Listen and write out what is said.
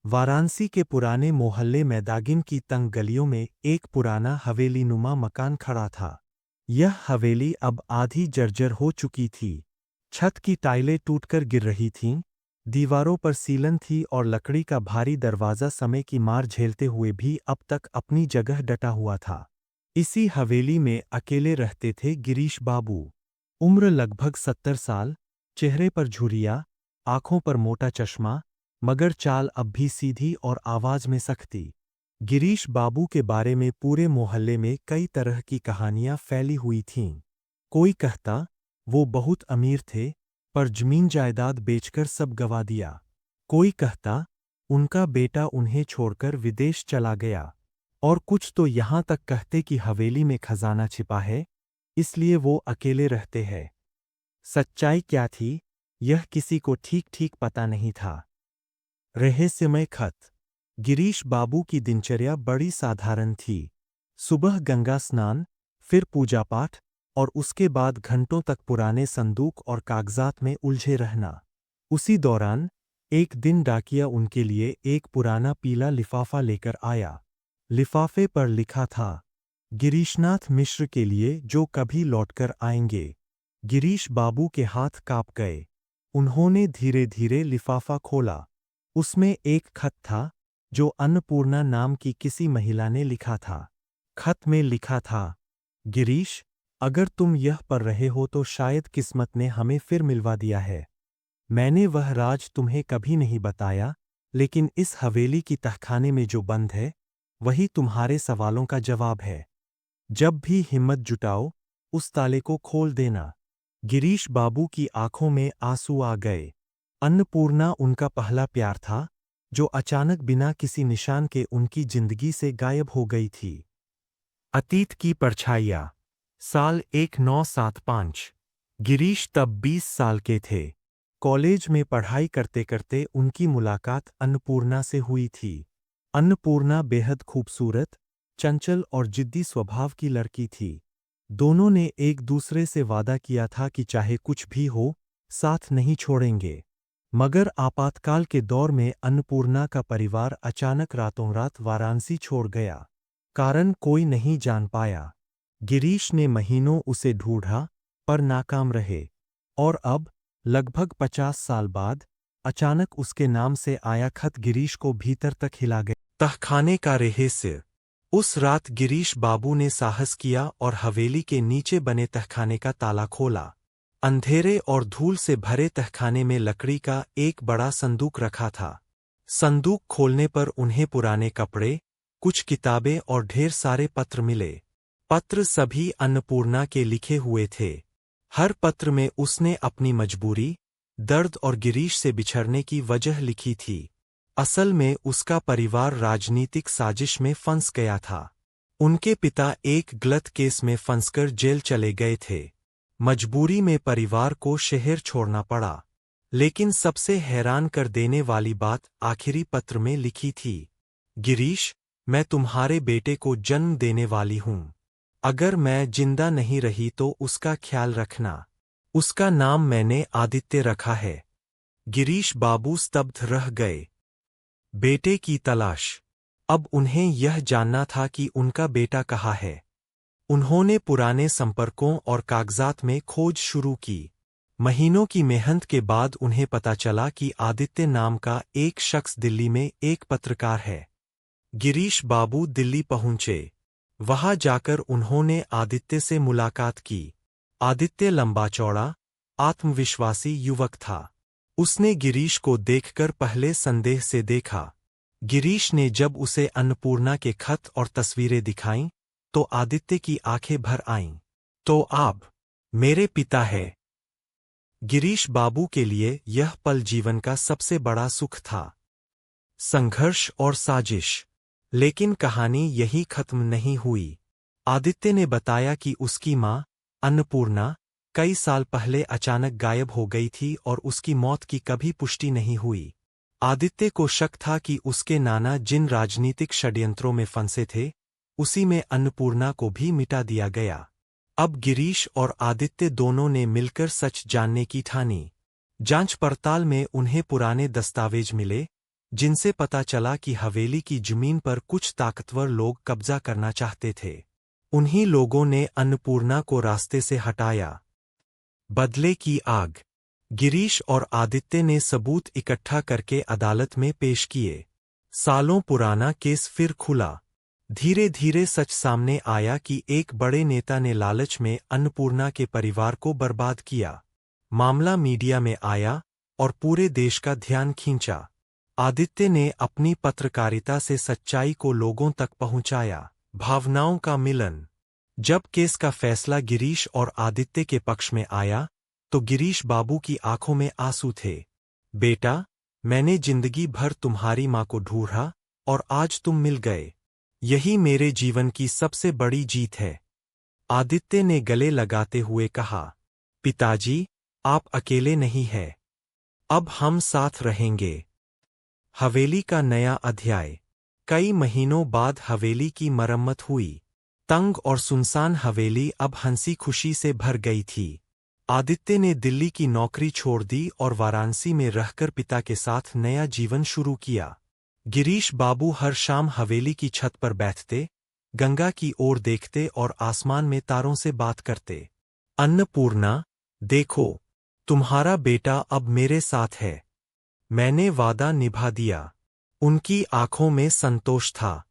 वाराणसी के पुराने मोहल्ले मैदागिन की तंग गलियों में एक पुराना हवेली नुमा मकान खड़ा था। यह हवेली अब आधी जर्जर हो चुकी थी। छत की टाइलें टूटकर गिर रही थीं, दीवारों पर सीलन थी और लकड़ी का भारी दरवाज़ा समय की मार झेलते हुए भी अब तक अपनी जगह डटा हुआ था। इसी हवेली में अकेले रहते थे गिरीश बाबू। उम्र लगभग 70 साल, चेहरे पर झुर्रियाँ, आंखों पर मोटा चश्मा, मगर चाल अब भी सीधी और आवाज में सख्ती। गिरीश बाबू के बारे में पूरे मोहल्ले में कई तरह की कहानियां फैली हुई थीं। कोई कहता वो बहुत अमीर थे, पर जमीन जायदाद बेचकर सब गवा दिया। कोई कहता उनका बेटा उन्हें छोड़कर विदेश चला गया। और कुछ तो यहाँ तक कहते कि हवेली में खजाना छिपा है, इसलिए वो अकेले रहते हैं। सच्चाई क्या थी, यह किसी को ठीक ठीक पता नहीं था। रहस्यमय खत। गिरीश बाबू की दिनचर्या बड़ी साधारण थी। सुबह गंगा स्नान, फिर पूजा पाठ, और उसके बाद घंटों तक पुराने संदूक और कागजात में उलझे रहना। उसी दौरान एक दिन डाकिया उनके लिए एक पुराना पीला लिफाफा लेकर आया। लिफाफे पर लिखा था, गिरीशनाथ मिश्र के लिए, जो कभी लौटकर आएंगे। गिरीश बाबू के हाथ कांप गए। उन्होंने धीरे धीरे लिफाफा खोला। उसमें एक खत था जो अन्नपूर्णा नाम की किसी महिला ने लिखा था। खत में लिखा था, गिरीश, अगर तुम यह पढ़ रहे हो तो शायद किस्मत ने हमें फिर मिलवा दिया है। मैंने वह राज तुम्हें कभी नहीं बताया, लेकिन इस हवेली की तहखाने में जो बंद है, वही तुम्हारे सवालों का जवाब है। जब भी हिम्मत जुटाओ, उस ताले को खोल देना। गिरीश बाबू की आंखों में आंसू आ गए। अन्नपूर्णा उनका पहला प्यार था, जो अचानक बिना किसी निशान के उनकी जिंदगी से गायब हो गई थी। अतीत की परछाइयाँ। साल 1975। गिरीश तब 20 साल के थे। कॉलेज में पढ़ाई करते करते उनकी मुलाकात अन्नपूर्णा से हुई थी। अन्नपूर्णा बेहद खूबसूरत, चंचल और जिद्दी स्वभाव की लड़की थी। दोनों ने एक दूसरे से वादा किया था कि चाहे कुछ भी हो, साथ नहीं छोड़ेंगे। मगर आपातकाल के दौर में अन्नपूर्णा का परिवार अचानक रातों रात वाराणसी छोड़ गया। कारण कोई नहीं जान पाया। गिरीश ने महीनों उसे ढूंढा, पर नाकाम रहे। और अब, लगभग 50 साल बाद, अचानक उसके नाम से आया खत गिरीश को भीतर तक हिला गया। तहखाने का रहस्य। उस रात गिरीश बाबू ने साहस किया और हवेली के नीचे बने तहखाने का ताला खोला। अंधेरे और धूल से भरे तहखाने में लकड़ी का एक बड़ा संदूक रखा था। संदूक खोलने पर उन्हें पुराने कपड़े, कुछ किताबें और ढेर सारे पत्र मिले। पत्र सभी अन्नपूर्णा के लिखे हुए थे। हर पत्र में उसने अपनी मजबूरी, दर्द और गिरीश से बिछड़ने की वजह लिखी थी। असल में उसका परिवार राजनीतिक साजिश में फंस गया था। उनके पिता एक गलत केस में फंसकर जेल चले गए थे। मजबूरी में परिवार को शहर छोड़ना पड़ा। लेकिन सबसे हैरान कर देने वाली बात आखिरी पत्र में लिखी थी, गिरीश, मैं तुम्हारे बेटे को जन्म देने वाली हूँ। अगर मैं जिंदा नहीं रही तो उसका ख्याल रखना। उसका नाम मैंने आदित्य रखा है। गिरीश बाबू स्तब्ध रह गए। बेटे की तलाश। अब उन्हें यह जानना था कि उनका बेटा कहाँ है। उन्होंने पुराने संपर्कों और कागजात में खोज शुरू की। महीनों की मेहनत के बाद उन्हें पता चला कि आदित्य नाम का एक शख्स दिल्ली में एक पत्रकार है। गिरीश बाबू दिल्ली पहुंचे। वहां जाकर उन्होंने आदित्य से मुलाकात की। आदित्य लंबा चौड़ा, आत्मविश्वासी युवक था। उसने गिरीश को देखकर पहले संदेह से देखा। गिरीश ने जब उसे अन्नपूर्णा के खत और तस्वीरें दिखाईं, तो आदित्य की आंखें भर आईं। तो आप मेरे पिता हैं। गिरीश बाबू के लिए यह पल जीवन का सबसे बड़ा सुख था। संघर्ष और साजिश। लेकिन कहानी यही खत्म नहीं हुई। आदित्य ने बताया कि उसकी मां, अन्नपूर्णा, कई साल पहले अचानक गायब हो गई थी और उसकी मौत की कभी पुष्टि नहीं हुई। आदित्य को शक था कि उसके नाना जिन राजनीतिक षड्यंत्रों में फंसे थे, उसी में अन्नपूर्णा को भी मिटा दिया गया। अब गिरीश और आदित्य दोनों ने मिलकर सच जानने की ठानी। जांच पड़ताल में उन्हें पुराने दस्तावेज मिले, जिनसे पता चला कि हवेली की जमीन पर कुछ ताकतवर लोग कब्जा करना चाहते थे। उन्हीं लोगों ने अन्नपूर्णा को रास्ते से हटाया। बदले की आग। गिरीश और आदित्य ने सबूत इकट्ठा करके अदालत में पेश किए। सालों पुराना केस फिर खुला। धीरे धीरे सच सामने आया कि एक बड़े नेता ने लालच में अन्नपूर्णा के परिवार को बर्बाद किया। मामला मीडिया में आया और पूरे देश का ध्यान खींचा। आदित्य ने अपनी पत्रकारिता से सच्चाई को लोगों तक पहुंचाया। भावनाओं का मिलन। जब केस का फैसला गिरीश और आदित्य के पक्ष में आया, तो गिरीश बाबू की आंखों में आंसू थे। बेटा, मैंने जिंदगी भर तुम्हारी मां को ढूंढा और आज तुम मिल गए। यही मेरे जीवन की सबसे बड़ी जीत है। आदित्य ने गले लगाते हुए कहा, पिताजी, आप अकेले नहीं हैं। अब हम साथ रहेंगे। हवेली का नया अध्याय। कई महीनों बाद हवेली की मरम्मत हुई। तंग और सुनसान हवेली अब हंसी खुशी से भर गई थी। आदित्य ने दिल्ली की नौकरी छोड़ दी और वाराणसी में रहकर पिता के साथ नया जीवन शुरू किया। गिरीश बाबू हर शाम हवेली की छत पर बैठते, गंगा की ओर देखते और आसमान में तारों से बात करते। अन्नपूर्णा, देखो, तुम्हारा बेटा अब मेरे साथ है। मैंने वादा निभा दिया। उनकी आंखों में संतोष था।